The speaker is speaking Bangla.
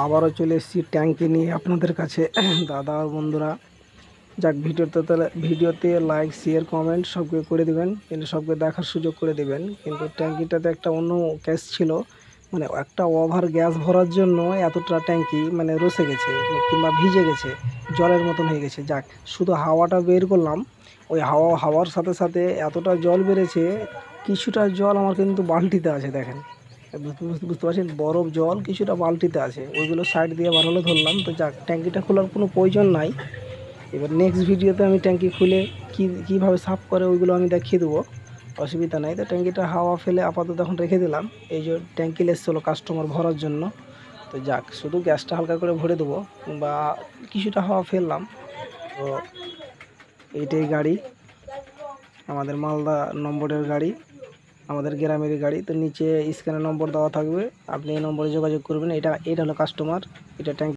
আবারও চলে এসেছি ট্যাঙ্কি নিয়ে আপনাদের কাছে। দাদা আর বন্ধুরা, যাক ভিডিওতে লাইক শেয়ার কমেন্ট সবকে করে দিবেন, কিন্তু সবকে দেখার সুযোগ করে দিবেন। কিন্তু ট্যাঙ্কিটাতে একটা অন্য কেস ছিল, মানে একটা ওভার গ্যাস ভরার জন্য এতটা ট্যাঙ্কি মানে রসে গেছে কিংবা ভিজে গেছে, জলের মতন হয়ে গেছে। যাক, শুধু হাওয়াটা বের করলাম, ওই হাওয়ার সাথে সাথে এতটা জল বেড়েছে। কিছুটা জল আমার কিন্তু বালতিতে আছে, দেখেন, বুঝতে পারছেন, বরফ জল কিছুটা বালতিতে আছে, ওইগুলো সাইড দিয়ে বার হলে ধরলাম। তো যাক, ট্যাঙ্কিটা খোলার কোনো প্রয়োজন নাই। এবার নেক্সট ভিডিওতে আমি ট্যাঙ্কি খুলে কীভাবে সাফ করে ওইগুলো আমি দেখিয়ে দেবো, অসুবিধা নাই। তো ট্যাঙ্কিটা হাওয়া ফেলে আপাতত এখন রেখে দিলাম। এই যে ট্যাঙ্কি এসেছিলো কাস্টমার ভরার জন্য। তো যাক, শুধু গ্যাসটা হালকা করে ভরে দেবো বা কিছুটা হাওয়া ফেললাম। তো এইটাই গাড়ি, আমাদের মালদা নম্বরের গাড়ি, আমাদের গ্রামের গাড়ি। তো নিচে স্ক্যানের নম্বর দেওয়া থাকবে, আপনি এই নম্বরে যোগাযোগ করবেন। এটা হলো কাস্টমার, এটা ট্যাঙ্কি।